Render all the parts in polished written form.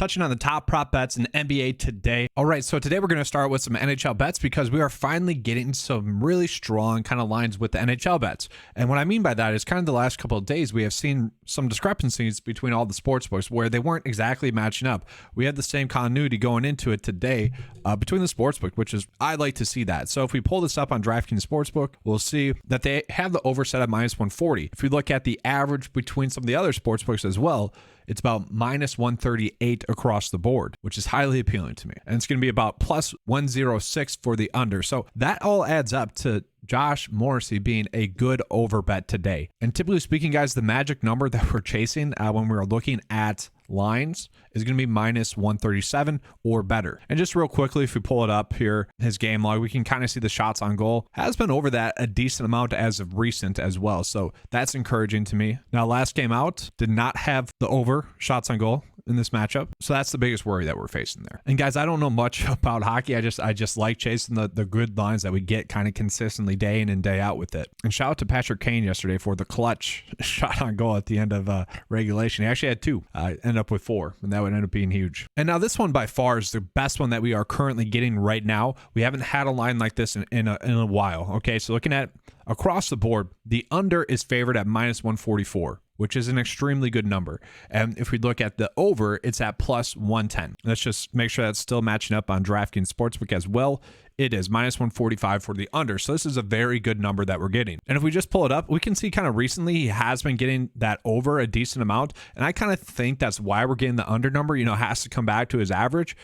touching on the top prop bets in the NBA today. All right, so today we're going to start with some NHL bets because we are finally getting some really strong kind of lines with the NHL bets. And what I mean by that is kind of the last couple of days, we have seen some discrepancies between all the sports books where they weren't exactly matching up. We had the same continuity going into it today between the sports book, which is, I like to see that. So if we pull this up on DraftKings Sportsbook, we'll see that they have the over set at minus 140. If we look at the average between some of the other sports books as well, it's about minus 138 across the board, which is highly appealing to me. And it's going to be about plus 106 for the under. So that all adds up to Josh Morrissey being a good over bet today. And typically speaking, guys, the magic number that we're chasing when we're looking at lines is going to be minus 137 or better. And just real quickly, if we pull it up here, his game log, we can kind of see the shots on goal has been over that a decent amount as of recent as well. So that's encouraging to me. Now, last game out did not have the over shots on goal in this matchup. So that's the biggest worry that we're facing there. And guys, I don't know much about hockey. I just like chasing the good lines that we get kind of consistently day in and day out with it. And shout out to Patrick Kane yesterday for the clutch shot on goal at the end of regulation. He actually had two, ended up with four, and that would end up being huge. And now this one by far is the best one that we are currently getting right now. We haven't had a line like this in a while. Okay, so looking at across the board, the under is favored at minus 144. Which is an extremely good number. And if we look at the over, it's at plus 110. Let's just make sure that's still matching up on DraftKings Sportsbook as well. It is minus 145 for the under. So this is a very good number that we're getting. And if we just pull it up, we can see kind of recently he has been getting that over a decent amount. And I kind of think that's why we're getting the under number, has to come back to his average.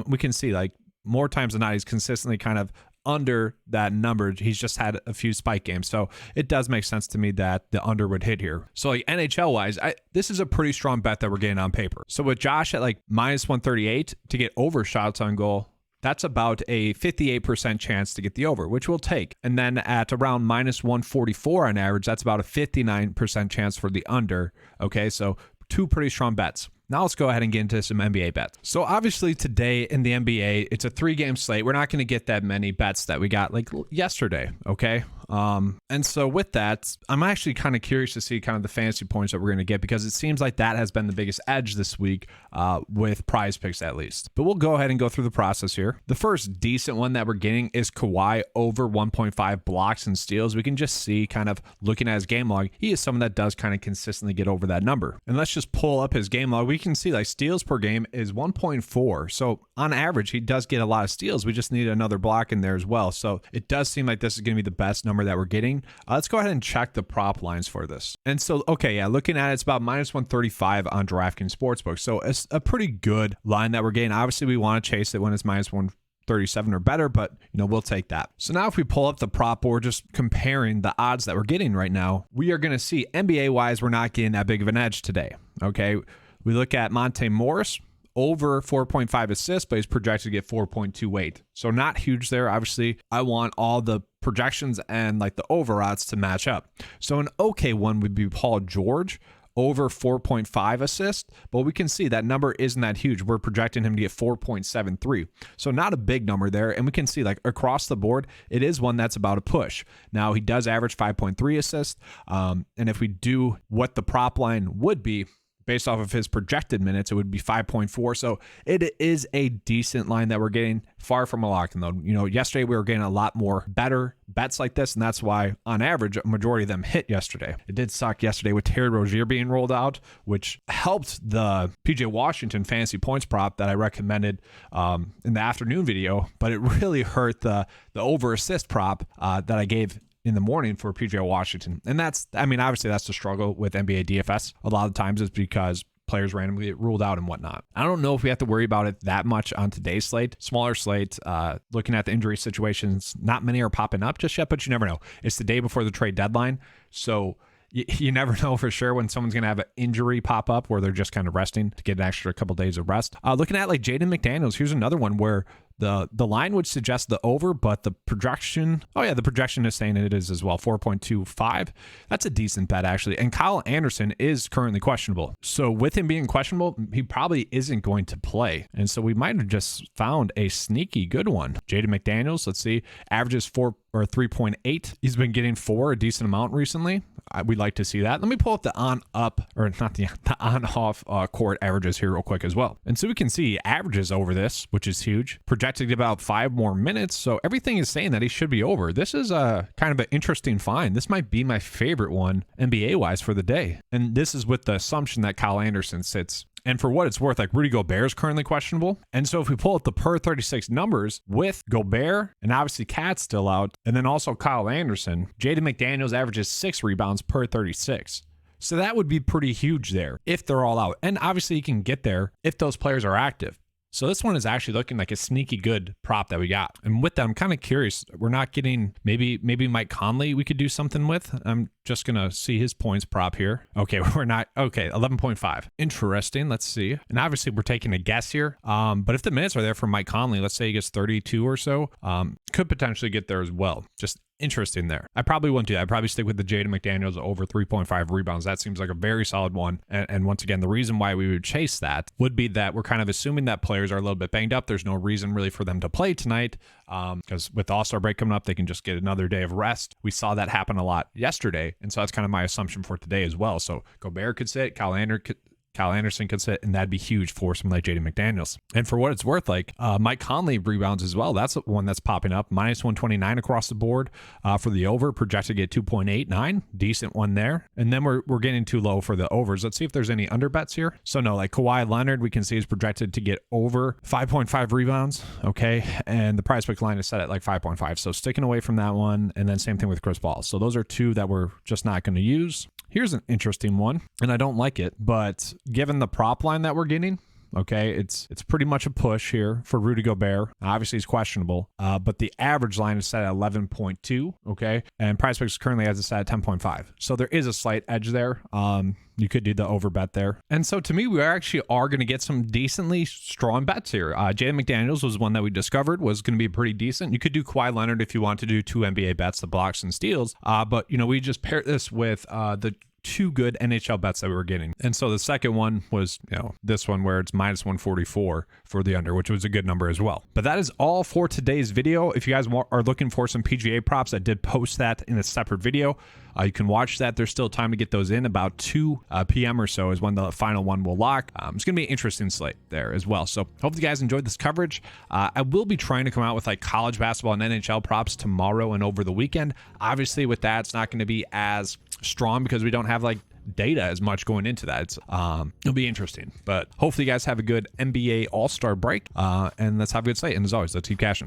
We can see like more times than not, he's consistently kind of under that number. He's just had a few spike games. So it does make sense to me that the under would hit here. So like NHL wise, this is a pretty strong bet that we're getting on paper. So with Josh at like minus 138 to get over shots on goal, that's about a 58% chance to get the over, which we'll take. And then at around minus 144 on average, that's about a 59% chance for the under. Okay, so two pretty strong bets. Now let's go ahead and get into some NBA bets. So obviously today in the NBA, it's a 3-game slate. We're not going to get that many bets that we got like yesterday, okay? And so with that, I'm actually kind of curious to see kind of the fantasy points that we're going to get because it seems like that has been the biggest edge this week with PrizePicks at least. But we'll go ahead and go through the process here. The first decent one that we're getting is Kawhi over 1.5 blocks and steals. We can just see kind of looking at his game log, he is someone that does kind of consistently get over that number. And let's just pull up his game log. We can see like steals per game is 1.4. So on average, he does get a lot of steals. We just need another block in there as well. So it does seem like this is going to be the best number that we're getting. Let's go ahead and check the prop lines for this. And so, okay, yeah, looking at it, it's about minus 135 on DraftKings Sportsbook. So it's a pretty good line that we're getting. Obviously, we want to chase it when it's minus 137 or better, but we'll take that. So now if we pull up the prop board, just comparing the odds that we're getting right now, we are going to see NBA wise, we're not getting that big of an edge today. Okay. We look at Monte Morris over 4.5 assists, but he's projected to get 4.28. So not huge there. Obviously, I want all the projections and like the over odds to match up. So an okay one would be Paul George over 4.5 assists, but we can see that number isn't that huge. We're projecting him to get 4.73. So not a big number there. And we can see like across the board, it is one that's about a push. Now he does average 5.3 assists. And if we do what the prop line would be, based off of his projected minutes, it would be 5.4. So it is a decent line that we're getting, far from a lock. And though, yesterday we were getting a lot more better bets like this, and that's why on average a majority of them hit yesterday. It did suck yesterday with Terry Rozier being rolled out, which helped the PJ Washington fantasy points prop that I recommended in the afternoon video, but it really hurt the over assist prop that I gave in the morning for PJ Washington. And obviously that's the struggle with NBA DFS. A lot of times it's because players randomly get ruled out and whatnot. I don't know if we have to worry about it that much on today's slate. Smaller slate, looking at the injury situations, not many are popping up just yet, but you never know. It's the day before the trade deadline. So you never know for sure when someone's going to have an injury pop up where they're just kind of resting to get an extra couple days of rest. Looking at like Jaden McDaniels, here's another one where the line would suggest the over, but the projection, the projection is saying it is as well, 4.25. That's a decent bet, actually. And Kyle Anderson is currently questionable. So with him being questionable, he probably isn't going to play. And so we might have just found a sneaky good one. Jaden McDaniels, let's see, averages 4 or 3.8. He's been getting 4 a decent amount recently. we'd like to see that. Let me pull up the on-off court averages here real quick as well. And so we can see averages over this, which is huge. Projected about 5 more minutes. So everything is saying that he should be over. This is a kind of an interesting find. This might be my favorite one NBA-wise for the day. And this is with the assumption that Kyle Anderson sits. And for what it's worth, like Rudy Gobert is currently questionable. And so if we pull up the per 36 numbers with Gobert and obviously Cat's still out, and then also Kyle Anderson, Jaden McDaniels averages 6 rebounds per 36. So that would be pretty huge there if they're all out. And obviously you can get there if those players are active. So this one is actually looking like a sneaky good prop that we got. And with that, I'm kind of curious. We're not getting maybe Mike Conley we could do something with. I'm just going to see his points prop here. Okay, we're not. Okay, 11.5. Interesting. Let's see. And obviously we're taking a guess here. But if the minutes are there for Mike Conley, let's say he gets 32 or so, could potentially get there as well. Just interesting there. I probably wouldn't do that. I'd probably stick with the Jaden McDaniels over 3.5 rebounds. That seems like a very solid one. And once again, the reason why we would chase that would be that we're kind of assuming that players are a little bit banged up. There's no reason really for them to play tonight because with the All-Star break coming up, they can just get another day of rest. We saw that happen a lot yesterday. And so that's kind of my assumption for today as well. So Gobert could sit, Kyle Anderson could sit, and that'd be huge for someone like Jaden McDaniels. And for what it's worth, like Mike Conley rebounds as well. That's one that's popping up. Minus 129 across the board for the over. Projected to get 2.89. Decent one there. And then we're getting too low for the overs. Let's see if there's any under bets here. So no, like Kawhi Leonard, we can see is projected to get over 5.5 rebounds. Okay. And the PrizePicks line is set at like 5.5. So sticking away from that one. And then same thing with Chris Paul. So those are two that we're just not going to use. Here's an interesting one, and I don't like it, but given the prop line that we're getting, okay, it's pretty much a push here for Rudy Gobert. Obviously, he's questionable, but the average line is set at 11.2, okay, and PrizePicks currently has it set at 10.5. So there is a slight edge there. You could do the over bet there. And so to me, we actually are going to get some decently strong bets here. Jaden McDaniels was one that we discovered was going to be pretty decent. You could do Kawhi Leonard if you want to do 2 NBA bets, the blocks and steals. But, we just paired this with the 2 good NHL bets that we were getting. And so the second one was, this one where it's minus 144 for the under, which was a good number as well. But that is all for today's video. If you guys are looking for some PGA props, I did post that in a separate video. You can watch that. There's still time to get those in. About 2 p.m. or so is when the final one will lock. It's going to be an interesting slate there as well. So hope you guys enjoyed this coverage. I will be trying to come out with like college basketball and NHL props tomorrow and over the weekend. Obviously with that, it's not going to be as strong because we don't have like data as much going into that. It'll be interesting, but hopefully you guys have a good NBA All-Star break and let's have a good slate. And as always, let's keep cashing.